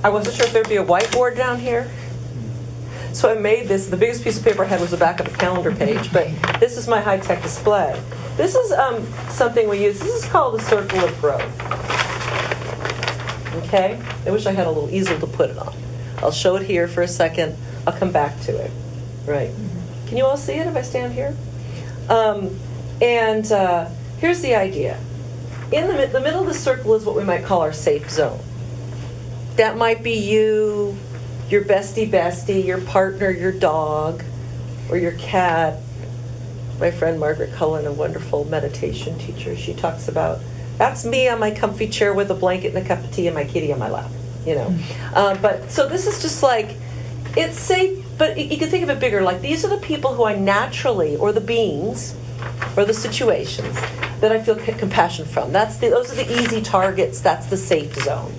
I wasn't sure if there'd be a whiteboard down here. So I made this. The biggest piece of paper I had was the back of a calendar page, but this is my high-tech display. This is something we use. This is called the circle of growth. Okay? I wish I had a little easel to put it on. I'll show it here for a second. I'll come back to it. Right. Can you all see it if I stand here? Here's the idea. In the middle of the circle is what we might call our safe zone. That might be you, your bestie, your partner, your dog, or your cat. My friend Margaret Cullen, a wonderful meditation teacher, she talks about, that's me on my comfy chair with a blanket and a cup of tea and my kitty on my lap, you know. But so this is just like, it's safe, but you can think of it bigger, like these are the people who I naturally, or the beings, or the situations, that I feel compassion from. Those are the easy targets, that's the safe zone.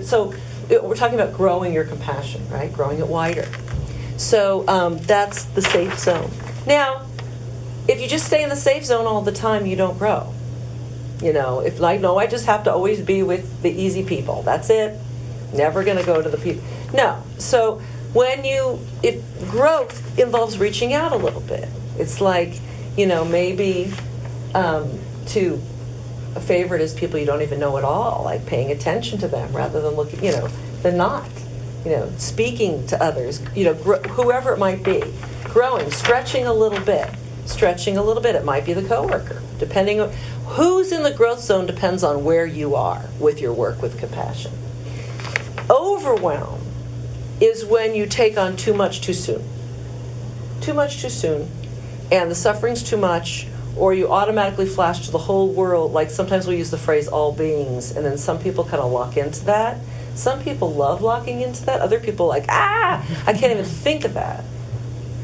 So we're talking about growing your compassion, right? Growing it wider. So that's the safe zone. Now, if you just stay in the safe zone all the time, you don't grow. You know, if like, no, I just have to always be with the easy people. That's it. Never going to go to the people. No. So if growth involves reaching out a little bit. It's like, you know, maybe to a favorite is people you don't even know at all, like paying attention to them rather than looking, you know, than not. You know, speaking to others, you know, whoever it might be. Growing, stretching a little bit. It might be the coworker. Depending on who's in the growth zone depends on where you are with your work with compassion. Overwhelm is when you take on too much too soon. Too much too soon, and the suffering's too much, or you automatically flash to the whole world. Like sometimes we use the phrase all beings, and then some people kind of lock into that. Some people love locking into that. Other people like, I can't even think of that.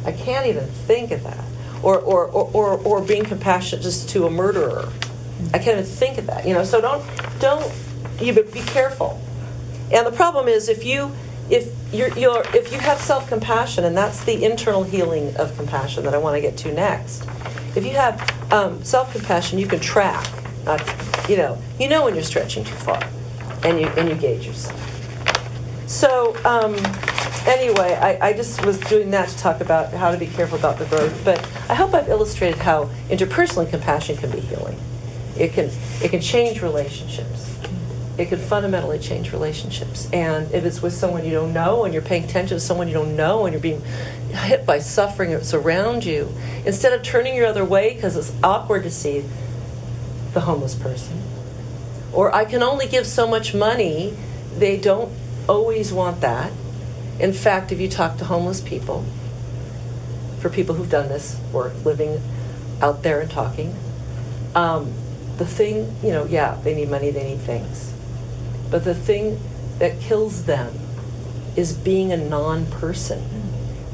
I can't even think of that. Or being compassionate just to a murderer. I can't even think of that. You know, so don't you be careful. And the problem is if you have self-compassion, and that's the internal healing of compassion that I want to get to next. If you have self-compassion, you can track. You know when you're stretching too far, and you gauge yourself. So anyway, I just was doing that to talk about how to be careful about the growth. But I hope I've illustrated how interpersonal compassion can be healing. It can change relationships. It could fundamentally change relationships. And if it's with someone you don't know, and you're paying attention to someone you don't know, and you're being hit by suffering that's around you, instead of turning your other way because it's awkward to see the homeless person, or I can only give so much money, they don't always want that. In fact, if you talk to homeless people, for people who've done this work, living out there and talking, the thing, they need money, they need things. But the thing that kills them is being a non-person,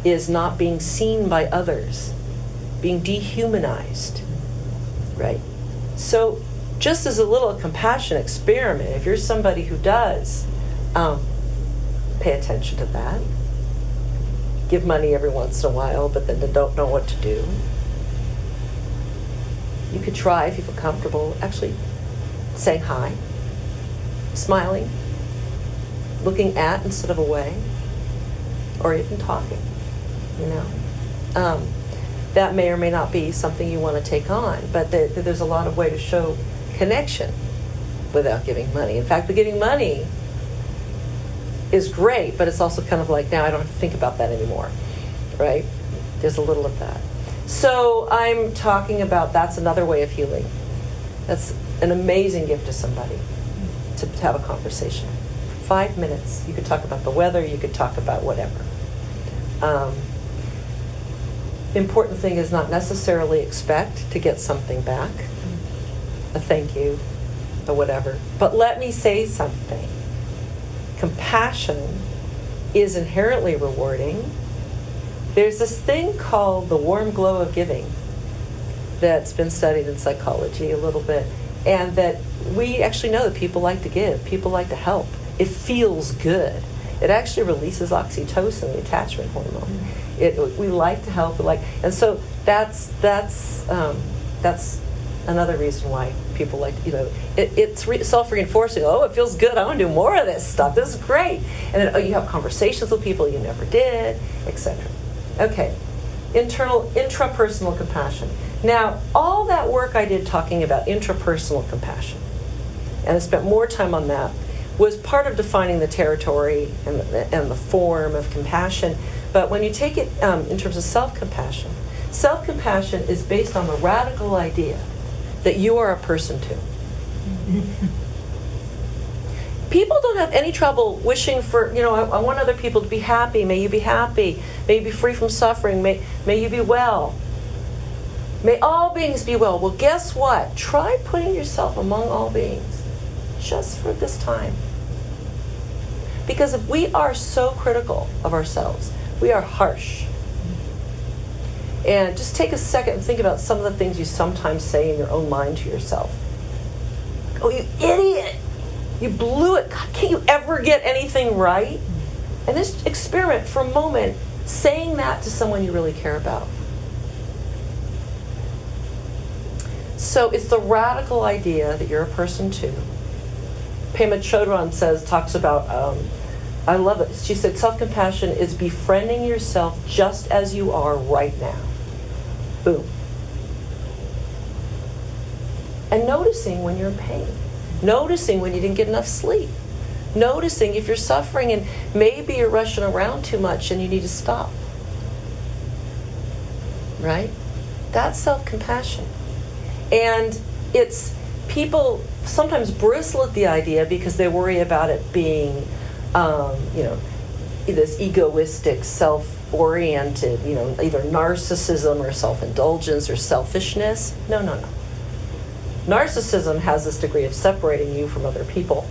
is not being seen by others, being dehumanized, right? So just as a little compassion experiment, if you're somebody who does pay attention to that, give money every once in a while, but then don't know what to do, You could try, if you feel comfortable, actually saying hi, smiling, looking at instead of away, or even talking, you know. That may or may not be something you want to take on, but there's a lot of way to show connection without giving money. In fact, the giving money is great, but it's also kind of like, now I don't have to think about that anymore, right? There's a little of that. So I'm talking about, that's another way of healing. That's an amazing gift to somebody, to have a conversation. 5 minutes. You could talk about the weather, you could talk about whatever. The important thing is not necessarily expect to get something back, a thank you, or whatever. But let me say something. Compassion is inherently rewarding. There's this thing called the warm glow of giving that's been studied in psychology a little bit, and that we actually know that people like to give, people like to help. It feels good. It actually releases oxytocin, the attachment hormone. We like to help, and so that's another reason why people like, it's self-reinforcing. Oh, it feels good. I want to do more of this stuff. This is great. And then you have conversations with people you never did, etc. Okay, intrapersonal compassion. Now, all that work I did talking about intrapersonal compassion, and I spent more time on that, was part of defining the territory and the form of compassion. But when you take it in terms of self-compassion is based on the radical idea that you are a person too. People don't have any trouble wishing for, I want other people to be happy. May you be happy. May you be free from suffering. May you be well. May all beings be well. Well, guess what? Try putting yourself among all beings just for this time. Because if we are so critical of ourselves, we are harsh. And just take a second and think about some of the things you sometimes say in your own mind to yourself. Oh, you idiot! You blew it. God, can't you ever get anything right? And just experiment for a moment saying that to someone you really care about. So it's the radical idea that you're a person too. Pema Chodron talks about, I love it. She said, self-compassion is befriending yourself just as you are right now. Boom. And noticing when you're in pain. Noticing when you didn't get enough sleep. Noticing if you're suffering and maybe you're rushing around too much and you need to stop. Right? That's self-compassion. And it's, people sometimes bristle at the idea because they worry about it being, this egoistic, self-oriented, either narcissism or self-indulgence or selfishness. No. Narcissism has this degree of separating you from other people,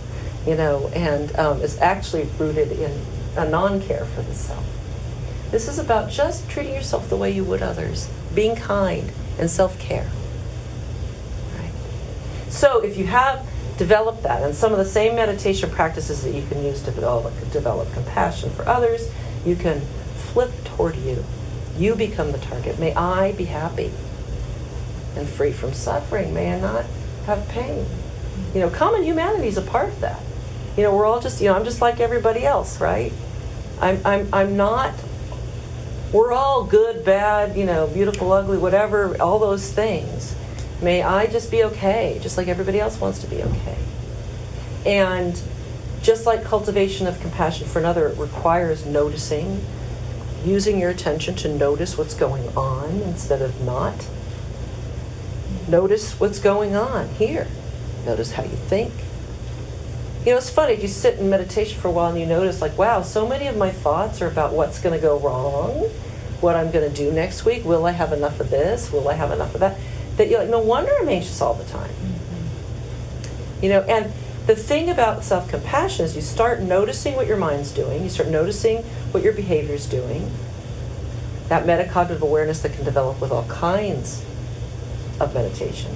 and is actually rooted in a non-care for the self. This is about just treating yourself the way you would others, being kind and self-care. Right? So if you have developed that, and some of the same meditation practices that you can use to develop compassion for others, you can flip toward you. You become the target. May I be happy and free from suffering. May I not have pain. Common humanity is a part of that. We're all just, I'm just like everybody else, right? I'm not, we're all good, bad, beautiful, ugly, whatever, all those things. May I just be okay, just like everybody else wants to be okay. And just like cultivation of compassion for another, it requires noticing, using your attention to notice what's going on instead of not. Notice what's going on here. Notice how you think. It's funny, if you sit in meditation for a while and you notice, wow, so many of my thoughts are about what's going to go wrong, what I'm going to do next week, will I have enough of this, will I have enough of that? That you're like, no wonder I'm anxious all the time. And the thing about self-compassion is you start noticing what your mind's doing, you start noticing what your behavior's doing, that metacognitive awareness that can develop with all kinds of meditation.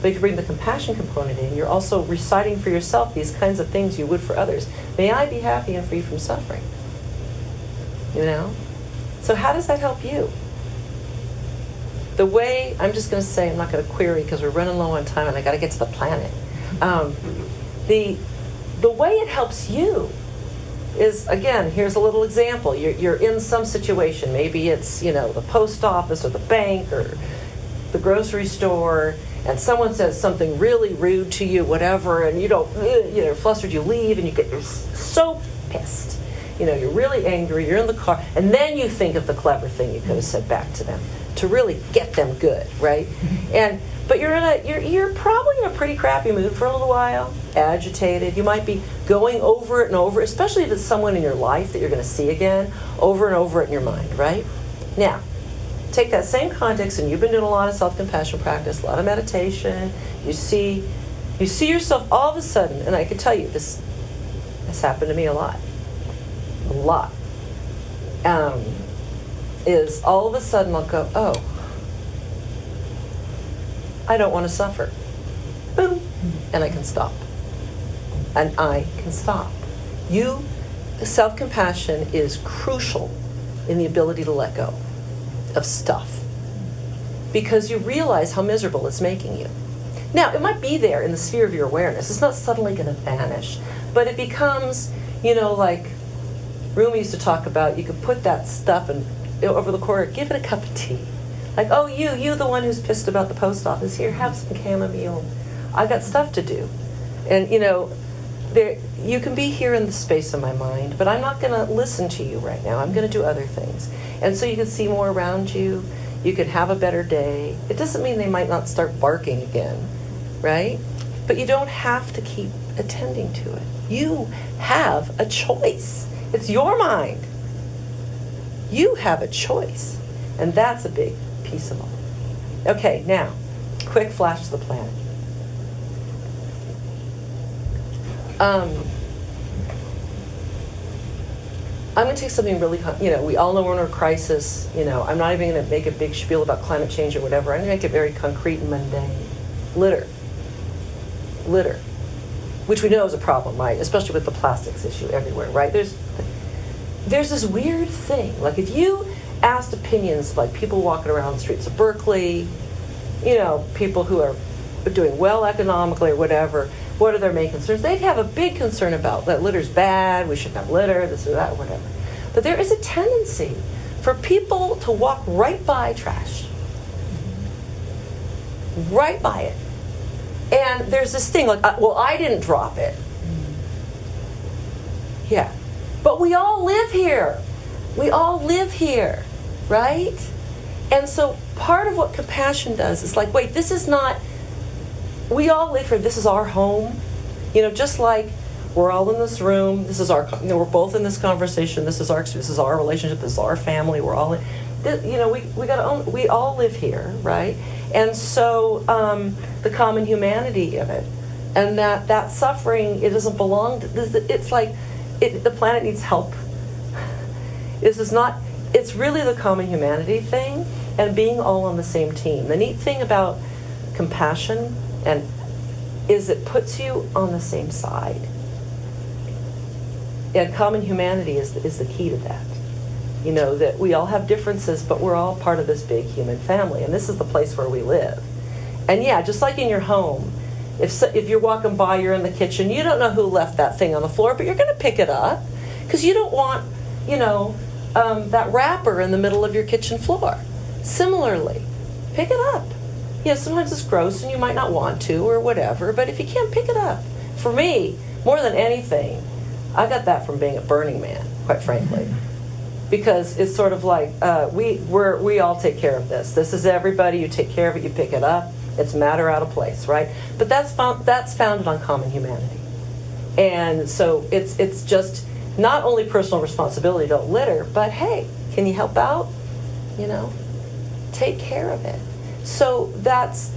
But if you bring the compassion component in, you're also reciting for yourself these kinds of things you would for others. May I be happy and free from suffering. So how does that help you? the way, I'm just going to say, I'm not going to query because we're running low on time and I got to get to the planet. The way it helps you is, again, here's a little example. You're in some situation. Maybe it's, the post office or the bank or the grocery store, and someone says something really rude to you, whatever, and you're flustered, you leave, and you're so pissed. You're really angry, you're in the car, and then you think of the clever thing you could have said back to them to really get them good, right? But you're probably in a pretty crappy mood for a little while, agitated. You might be going over it and over, especially if it's someone in your life that you're going to see again, over and over it in your mind, right? Now, take that same context, and you've been doing a lot of self-compassion practice, a lot of meditation. You see yourself all of a sudden, and I can tell you this has happened to me a lot, is all of a sudden I'll go, oh, I don't want to suffer. Boom. And I can stop. And I can stop. Self-compassion is crucial in the ability to let go of stuff, because you realize how miserable it's making you. Now, it might be there in the sphere of your awareness. It's not suddenly going to vanish, but it becomes, like Rumi used to talk about, you could put that stuff over the corner, give it a cup of tea. Like, oh, you the one who's pissed about the post office, here, have some chamomile. I got stuff to do. And, you can be here in the space of my mind, but I'm not going to listen to you right now. I'm going to do other things. And so you can see more around you. You can have a better day. It doesn't mean they might not start barking again, right? But you don't have to keep attending to it. You have a choice. It's your mind. You have a choice. And that's a big piece of all. Okay, now, quick flash to the planet. I'm going to take something really, we all know we're in a crisis. I'm not even going to make a big spiel about climate change or whatever. I'm going to make it very concrete and mundane. Litter, which we know is a problem, right? Especially with the plastics issue everywhere, right? There's this weird thing. Like if you asked opinions, like people walking around the streets of Berkeley, people who are doing well economically or whatever, what are their main concerns? They'd have a big concern about that litter's bad, we shouldn't have litter, this or that, or whatever. But there is a tendency for people to walk right by trash. Right by it. And there's this thing like, well, I didn't drop it. Yeah. But we all live here. We all live here, right? And so part of what compassion does is like, wait, this is not, we all live here, this is our home. Just like we're all in this room, this is our, we're both in this conversation, this is our relationship, this is our family, we're all in, we all live here, right? And so the common humanity of it, and that suffering, it doesn't belong to, it's like, the planet needs help. It's really the common humanity thing and being all on the same team. The neat thing about compassion is it puts you on the same side. And common humanity is the key to that. That we all have differences, but we're all part of this big human family, and this is the place where we live. And yeah, just like in your home, if you're walking by, you're in the kitchen, you don't know who left that thing on the floor, but you're going to pick it up because you don't want, that wrapper in the middle of your kitchen floor. Similarly, pick it up. Sometimes it's gross and you might not want to or whatever, but if you can't, pick it up. For me, more than anything, I got that from being a Burning Man, quite frankly. Because it's sort of like, we all take care of this. This is everybody, you take care of it, you pick it up. It's matter out of place, right? But that's founded on common humanity. And so it's just not only personal responsibility, don't litter, but hey, can you help out? Take care of it. So that's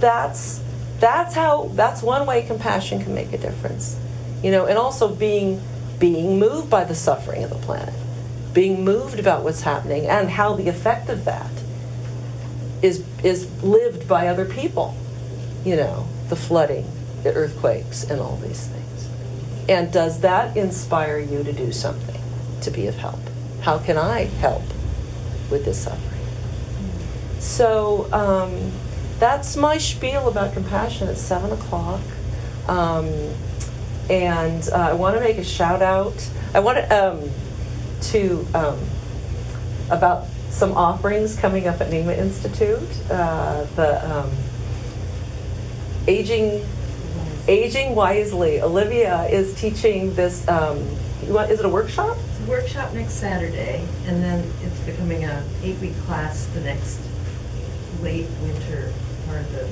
one way compassion can make a difference. And also being moved by the suffering of the planet, being moved about what's happening and how the effect of that is lived by other people. The flooding, the earthquakes, and all these things. And does that inspire you to do something, to be of help? How can I help with this suffering? So that's my spiel about compassion at 7 o'clock. And I want to make a shout out. I want to about some offerings coming up at Nyingma Institute. The Aging Wisely. Olivia is teaching this. Is it a workshop? It's a workshop next Saturday, and then it's becoming a 8-week class the next late winter part of the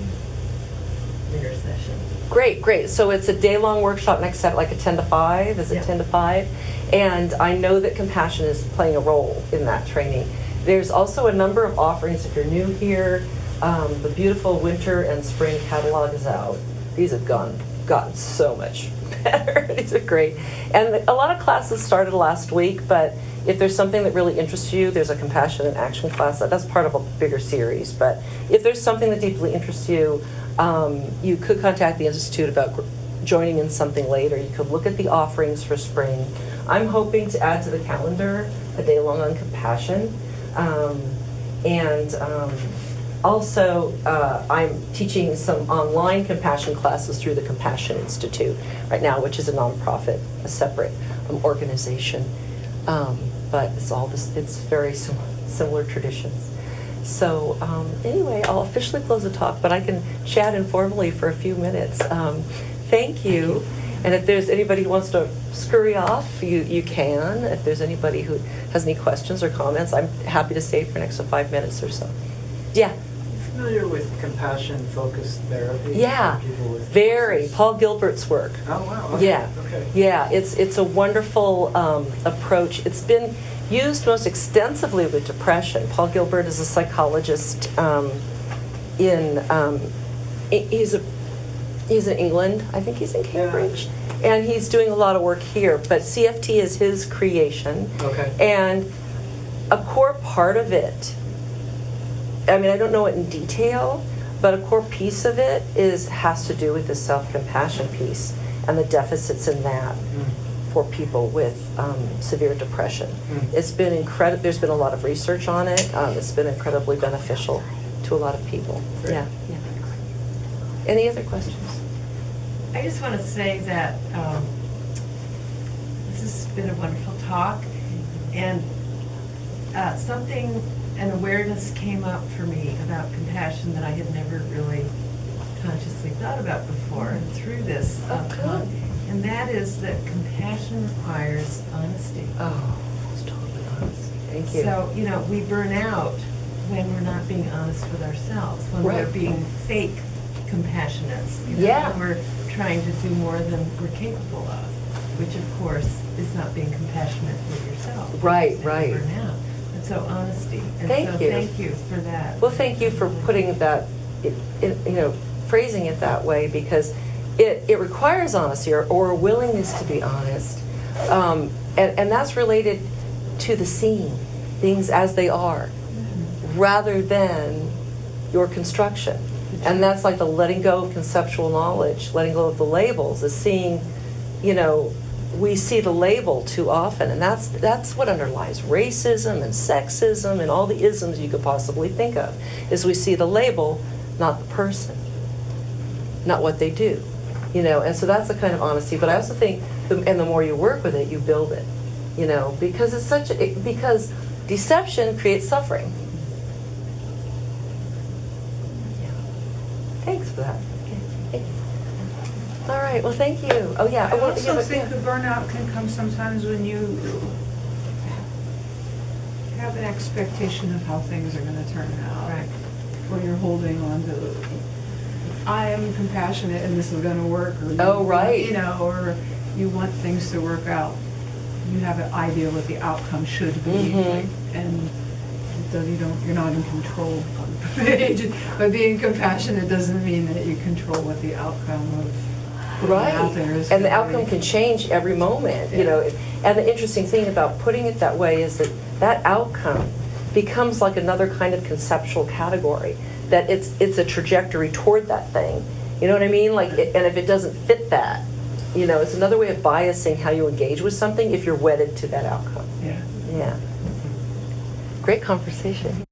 winter session. Great. So it's a day-long workshop next Saturday, like a 10 to 5. Is it Yeah. 10 to 5? And I know that compassion is playing a role in that training. There's also a number of offerings if you're new here. The beautiful winter and spring catalog is out. These have gotten so much better. These are great. And a lot of classes started last week, but if there's something that really interests you, there's a compassion and action class. That's part of a bigger series. But if there's something that deeply interests you, you could contact the Institute about joining in something later. You could look at the offerings for spring. I'm hoping to add to the calendar a day long on compassion. Also, I'm teaching some online compassion classes through the Compassion Institute right now, which is a nonprofit, a separate organization. But it's very similar traditions. So anyway, I'll officially close the talk, but I can chat informally for a few minutes. Thank you. And if there's anybody who wants to scurry off, you can. If there's anybody who has any questions or comments, I'm happy to stay for an extra 5 minutes or so. Yeah. Familiar with compassion-focused therapy? Yeah, For people with very. disease? Paul Gilbert's work. Oh, wow. Okay. Yeah, Okay. yeah. It's a wonderful approach. It's been used most extensively with depression. Paul Gilbert is a psychologist he's in England. I think he's in Cambridge, and he's doing a lot of work here. But CFT is his creation, Okay. and a core part of it. I mean, I don't know it in detail, but a core piece of it has to do with the self-compassion piece and the deficits in that for people with severe depression. It's been incredible. There's been a lot of research on it. It's been incredibly beneficial to a lot of people. Great. Yeah. Any other questions? I just want to say that this has been a wonderful talk, and an awareness came up for me about compassion that I had never really consciously thought about before, and through this talk, and that is that compassion requires honesty. Oh, it's totally honest. Thank you. So, we burn out when we're not being honest with ourselves, when Right. we're being fake compassionate. Yeah. When we're trying to do more than we're capable of, which of course is not being compassionate with yourself. Right, Because then right. you burn out. And so honesty. And Thank so you. thank you for that. Well, thank you for putting that, phrasing it that way, because it requires honesty or a willingness to be honest. And that's related to the seeing things as they are, rather than your construction. And that's like the letting go of conceptual knowledge, letting go of the labels, is seeing, we see the label too often, and that's what underlies racism and sexism and all the isms you could possibly think of, is we see the label, not the person, not what they do, and so that's a kind of honesty. But I also think, and the more you work with it, you build it, because because deception creates suffering. Thanks for that. Okay. All right. Well, thank you. Oh, yeah. I also think the burnout can come sometimes when you have an expectation of how things are going to turn out. Right. Or you're holding on to, I am compassionate and this is going to work. Or Oh, right. Or you want things to work out. You have an idea what the outcome should be. Mhm. And you're not in control of the page. But being compassionate doesn't mean that you control what the outcome of putting it out there is. And the gonna be. outcome can change every moment, And the interesting thing about putting it that way is that outcome becomes like another kind of conceptual category, that it's a trajectory toward that thing. You know what I mean? And if it doesn't fit that, it's another way of biasing how you engage with something if you're wedded to that outcome. Yeah. Yeah. Great conversation.